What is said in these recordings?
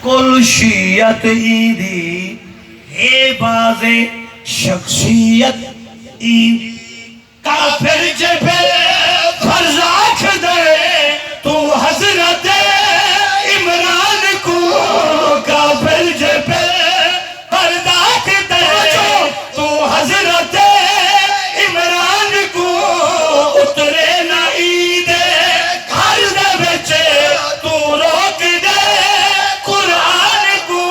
کل شیعت ایدی ہے باز شخصیت ایدی کافر جبے فرض آکھ دے تو حضرت عمران کو کافر جبے فرض آکھ دے تو حضرت عمران کو اترے نہ ایدے گھر دے بچے تو روک دے قرآن کو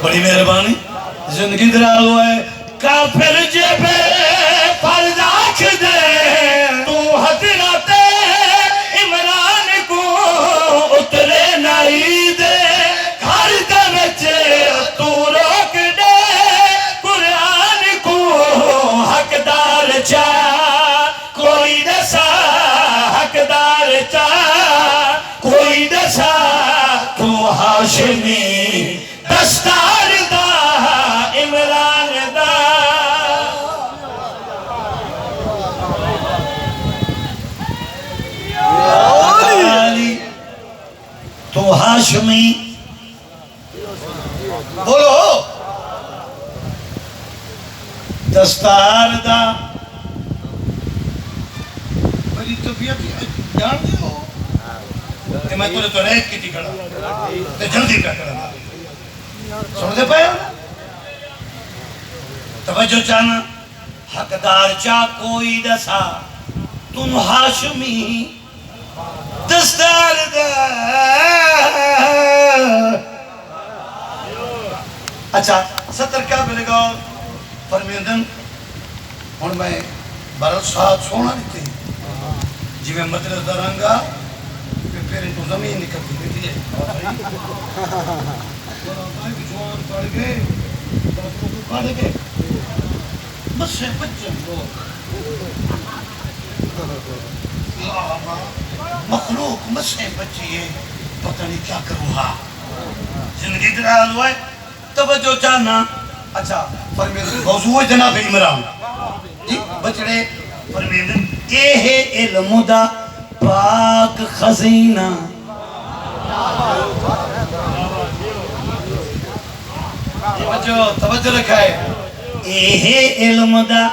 بڑی مہربانی زندگی درا ہوا ہے کافر جبے فرض آکھ دے تو حضرت عمران کو اترے نائی دے گھر دے بچے تو روک دے قرآن کو حقدار چاہ کوئی دسا حقدار چاہ کوئی دسا تو ہاشمی دستار دا عمران دا علی تو ہاشمی بولو دستار دا بڑی طبیعت جان دے ہو کہ میں تو ریت کی تھی کھڑا تے جلدی کا کرنا سن دے پائے توجہ چاہنا حقدار چاہ کوئی دسا تم ہاشمی دستار دا اچھا ستر کیا ملے گا فرمیندن اور میں بارت ساتھ سونا نہیں تھی جی میں مدرس درانگا پھر تو زمین نکلتی دیتی ہے جوان پڑھ گئے ڈاکٹروں کو پڑھ گئے بس سے بچن لوگ مخلوق مسئے بچی ہے پتہ نہیں کیا کروں ہاں زندگی درال ہوئے توجہ چاہنا اچھا فرمیدن موضوع جناب عمران جی بچڑے فرمیدن اے ہے علم دا پاک خزینہ توجہ رکھا ہے اے ہے علم دا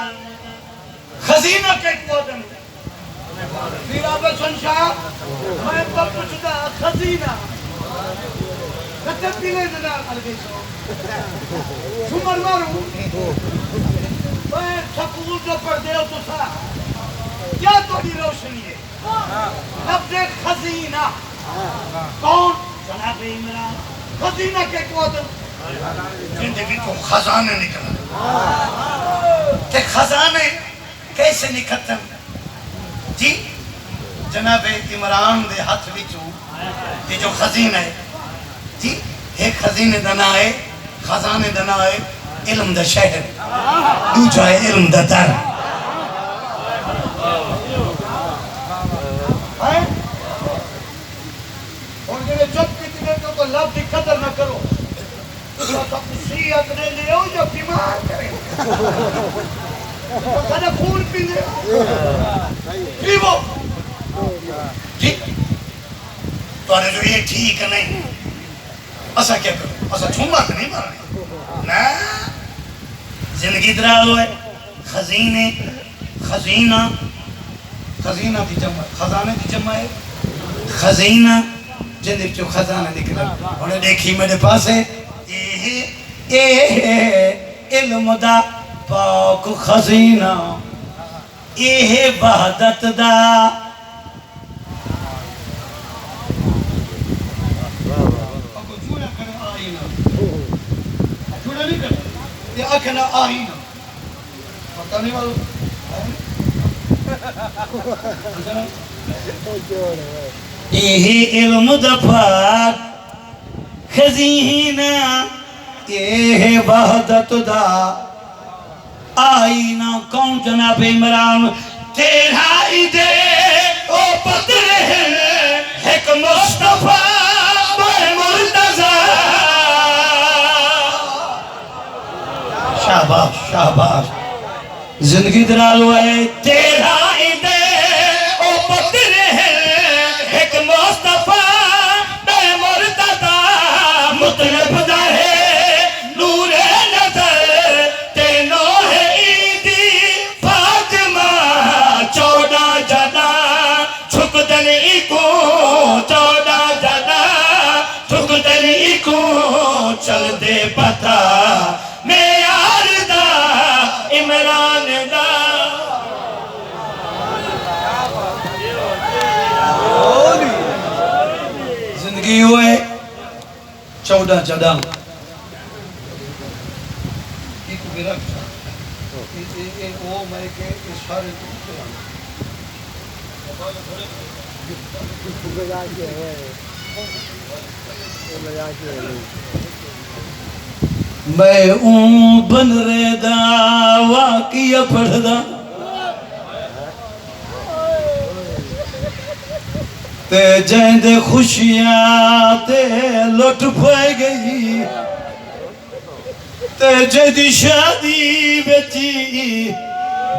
خزینہ کے قدم میرا بچن شاہ میں پپچدا خزینہ کتب دینے دنا کرگی سو سمر ماروں میں سکول جو پڑھ دے ہو تو سا کیا توڑی روشنی ہے لفظ خزینہ کون جناب عمران خزینہ کے قدم زندگی تو خزانے نکلا کہ خزانے کیسے نکلتے ہیں جی جناب عمران دے ہاتھ وچوں یہ جو خزینہ ہے جی ایک خزینے دنا ہے خزانے دنا ہے علم دا شہر دوجہ ہے علم دا در اور جنہیں جب کتنے تو لفظ کی قدر نہ کرو شیعت نے لے ہو جو بیمار کرے کہنے خون پی لے پیو جی تو آنے جو یہ ٹھیک نہیں اسا کیا کرو اسا چھومات نہیں مارنے نا زندگی درال ہوئے خزینے خزینہ خزینہ دی جمع خزانے دی جمع ہے خزینہ جندر چو خزانہ نکلا انہیں دیکھی میرے پاس ہے علم دا پاک خزینہ وحدت دا یہ اکھنا آئینہ پتہ نہیں والو علم دا پاک خزینہ وحدت دا آئینہ کون جناب عمران تیرا دے او بدر ہے ایک مصطفیٰ زندگی درال ہوئے تیرا ایدے او پتر ہے ایک مصطفیٰ بے مرتضی مطلب دا ہے نور نظر تینوں ہے عیدی فاطمہ 14 جنا چھک دلی کو 14 جنا چھک دلی کو چل دے پتا میں آردہ عمران دا زندگی ہوئے 14 جدا میں اون بن رہے دا واقعہ پڑھ دا تے جائیں دے خوشیاں تے لٹ پائے گئی تے جدی شادی بیٹی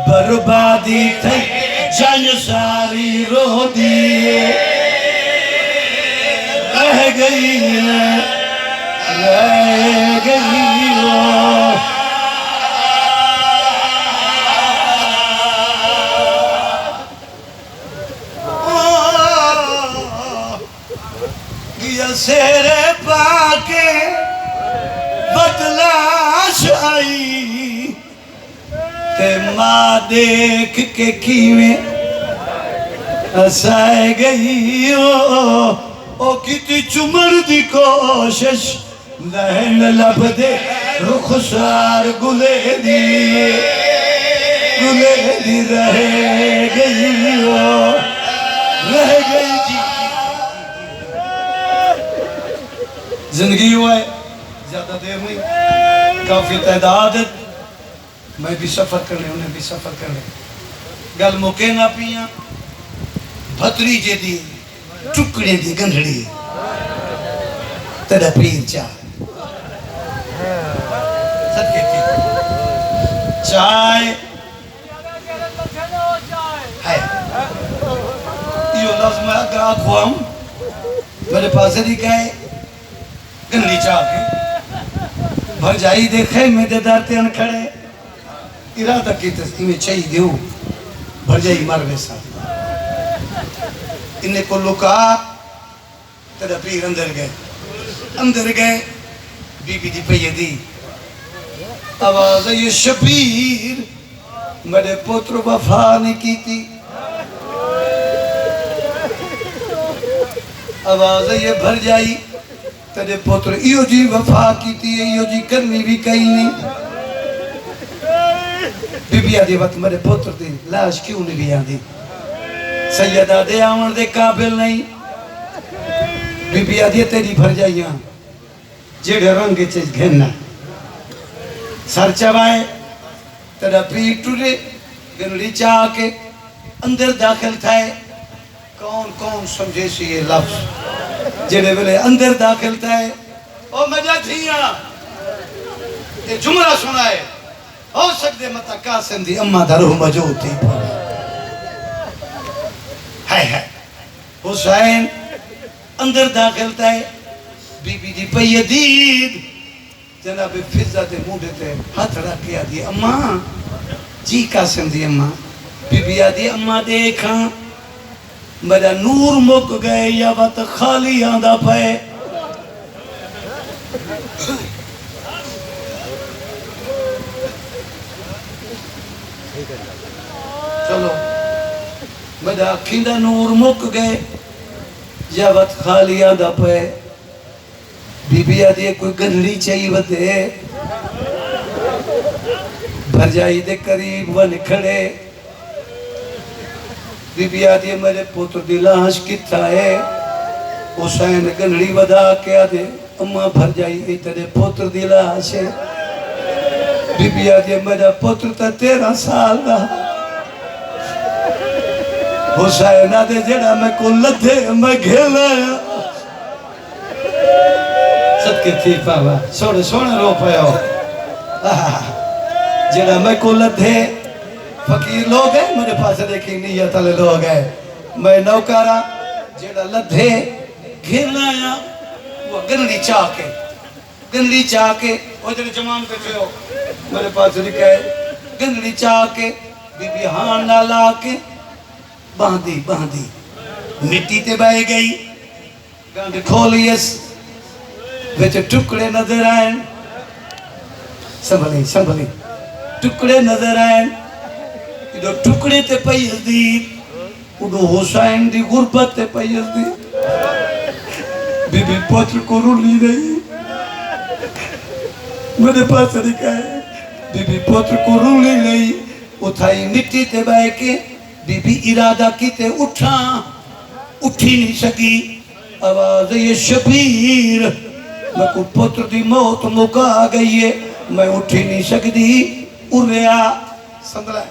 بربادی تھی جان ساری رو دی رہ گئی سیرے پاکے بدلاش آئی تے ماں دیکھ کے کیویں اسائے گئی او کتی چمر دی کوشش لہن لب دے رخسار گلے دی رہ گئی جی زندگی ہوئے زیادہ دیر نہیں کافی تعداد میں بھی سفر کرنے انہیں بھی سفر کرنے گل موکے نہ پیاں بھتری جے دی ٹکڑے دی گنڈڑی تیرا پیر چاہ صدقے کی چائے ہے یہ لفظ میں اگر آکھواں میرے پاس دی کہے گنڈی چاہ کے بھر جائی دیکھے میں دے دارتے ان کھڑے ارادہ کی تسلیم چاہی دیو بھر جائی مر میں ساتھ انہیں کو لکا تیرا پیر اندر گئے بی بی دی پہیے دی آواز یہ شبیر میرے پتر وفا نے کی تھی آواز یہ بھر جائی تیرے پتر ایو جی وفا کی تھی ایو جی کرنی بھی کہیں نہیں بی بی آدھی وقت میرے پتر دی لاش کیوں نہیں بھی آدھی سیدہ دے آمن دے قابل نہیں بی بی آدھی تیری بھر جائیاں جیڑے رنگ چیز گھننا سر چوائے تیرا پیٹ ٹوڑے گنڑی چاہ کے اندر داخل تھائے کون سمجھے سی یہ لفظ جیڑے بلے اندر داخل تھائے او مجھا تھیاں یہ جملہ سنائے ہو سکتے متا قاسم دی اممہ دا روح موجود تھی ہے حسین اندر داخل تھے بی بی دی پہیے دید جناب فضہ دے موڈے تے ہاتھ رکھیا دی اممہ جی قاسم دی اممہ بی بی آدھی اممہ دیکھاں میرا نور مک گئے یا بات خالی آندہ پائے چلو میرا کھیندا نور مک گئے یا وقت خالی آدھا پہ بی بی آدھے کوئی گنڑی چاہیے بدے بھر جائی دے قریب ون کھڑے بی بی آدھے میرے پوتر دی لاش کتا ہے حسین گنڑی ودا کے آدھے اممہ بھر جائی ای تیرے پوتر دی لاش ہے بی بی آدھے میرا پوتر تا 13 سال دا حسین آدھے جڑا میں کو لدھے میں گھیلا صدقے تھی پاوا سوڑے رو پایا جڑا میں کو لدھے فقیر لوگ ہیں میرے پاس دیکھی نیت والے لوگ ہیں میں نوکارا جیڑا لدھے گھر لایا وہ گنڈی چاہ کے وہ جڑے جمان پہ چھو میرے پاس لکھا ہے گنڈی چاہ کے بی بی ہاں نہ لا کے باندھی مٹی تے بہ گئی گانڈ کھولیس وچ ٹکڑے نظر آئیں سنبھلی ٹکڑے نظر آئیں ادھو ٹکڑے تے پیس دی ادھو حسین دی غربت تے پیس دی بی بی پوچھ کو رولی نہیں میرے پاس لکھا ہے بی بی پوچھ کو رولی نہیں اتھائی مٹی تے بہ کے بی بی ارادہ کی تے اٹھی نہیں سکی آواز یہ شبیر میں کو پتر دی موت مکا گئی ہے میں اٹھی نہیں سکتی اریا سندرہ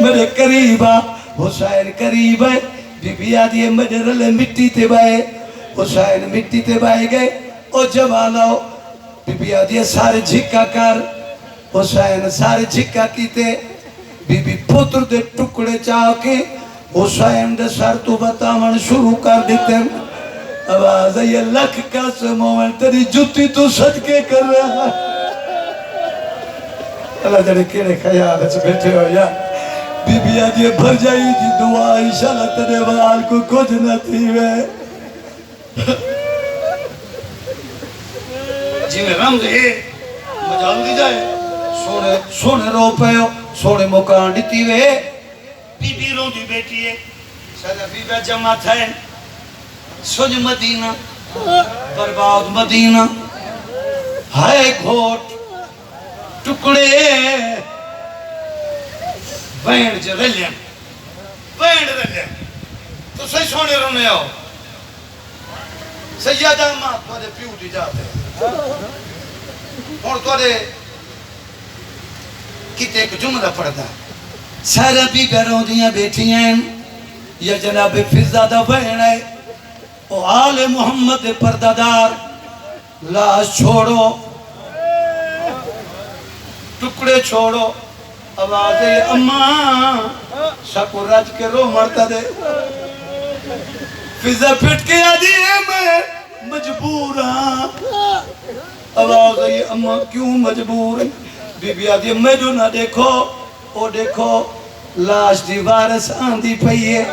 میرے قریبا حسین قریب ہے بی بی آدھی ہے میرے رلے مٹی تے بائے حسین مٹی تے بائے گئے او جواناؤ بی بی آدھی ہے سارے جھکا کر حسین سارے جھکا کیتے بی بی پتر دے ٹکڑے چاہ کے حسین دے سر تو بتاون شروع کر دیتے آواز ہے یہ لکھ کا سمومن تیری جتی تو صدقے کر رہا اللہ جڑے کیڑے خیال ہے بیٹھے ہو یا بی بی آجی بھر جائی جی دعا انشاءاللہ تیرے وال کو کچھ نہ تھی وے جی میں رمز ہے مجال دی جائے سونے رو پہ ہو سونے مکان دیتی وے بی بی رو دی بیٹی ہے سادہ بی بی جماعت ہے سج مدینہ برباد مدینہ ہائے گھوٹ ٹکڑے بینڈ جو رلیم تو صحیح سونے رونے آؤ سیادہ ماں توڑے پیو دی جاتے اور توڑے کتے ایک جملہ پڑھتا سارا بھی گھروں دیاں بیٹھیاں یا جناب فضادہ بہن ہے او آل محمد پردادار لاش چھوڑو ٹکڑے چھوڑو آواز اماں شکو رج کے رو مرتا دے فضا پھٹ کے آدھی ہے میں مجبور ہاں آواز اماں کیوں مجبور ہے بی بی آدھی میں جو نہ دیکھو او دیکھو لاش دی وارس آندھی پئی ہے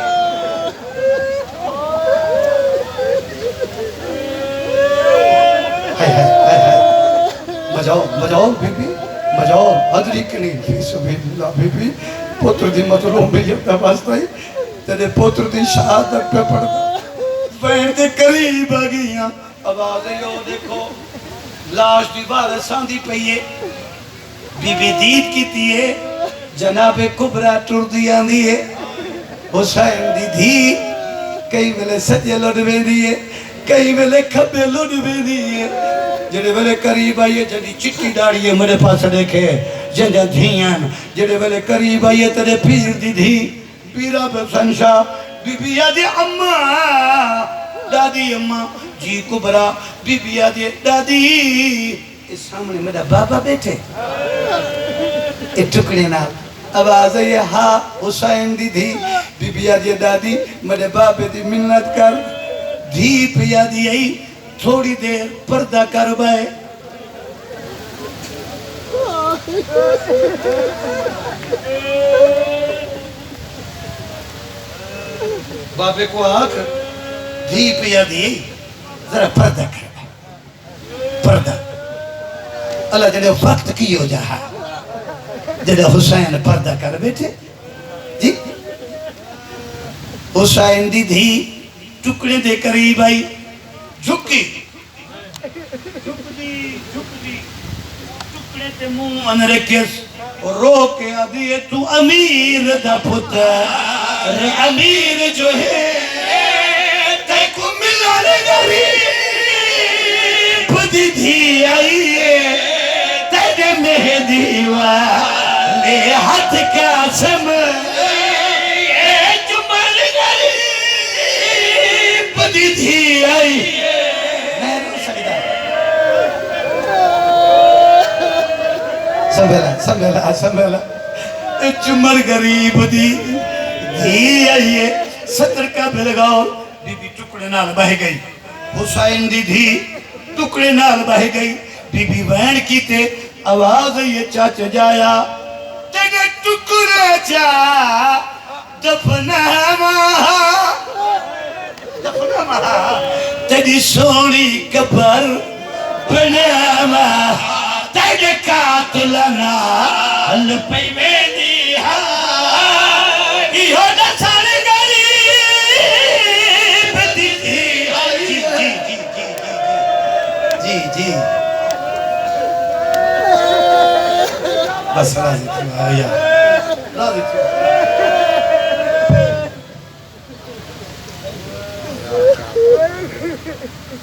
بجاؤ بی بی بجاؤ حضری کنی فی سبیل اللہ بی بی پتر دی مظلوم بھی جبتا باستا ہی تیرے پتر دی شہادت پہ پڑھتا بہن دے قریب آگیاں آواز یو دیکھو لاش دی وارس آندھی پئی ہے بی بی دید کی تیئے جناب کبرہ ٹر دی آندھی ہے حسین دی دھی کئی ملے سجے لڑوے دیئے کئی ملے کھبے لڑوے دیئے جڑے ویلے قریب آئیے جڑی چٹی ڈاڑی ہے میرے پاس دیکھے جنجا دھیاں جڑے ویلے قریب آئیے تیرے پیر دی دھی پیرہ پہ سنشا بی بی آدھی اماں دادی اماں جی کبرا بی بی آدھی دادی اس سامنے میرا بابا بیٹھے ایک ٹکڑے نال آواز ہے ہاں حسین دی دھی بی بی آدھی دادی میرے بابے دی منت کر دھی پہ آدھی آئی تھوڑی دیر پردہ کر بائے بابے کو آکھ دھی پہ دی ذرا پردہ کر بائے پردہ اللہ جنہیں وقت کی ہو جہاں جنہیں حسین پردہ کر بیٹھے جی حسین دی دھی ٹکڑے دے قریب آئی جھکی ٹکڑے تے منہ ان رکھس رو کے آدھی تو امیر دا پتر امیر جو ہے تے کو ملان غریب دی دھی آئی ہے تیرے مہدی والے ہاتھ کا سم جمال غریب دی دھی آئی سنبھلا چمر غریب دی دھی آئیے 70 کا بلگاؤ بی بی ٹکڑے نال بہ گئی حسین دی دھی ٹکڑے نال بہ گئی بی بی وین کیتے آواز یہ چاچ جایا تیرے ٹکڑے چا دفنا مہا تیری سونی قبر بنا مہا تیرے قاتلنا حل پی ویدی ایہو دا سارے غریب دی جی بس راضی تھی آیا راضی تھی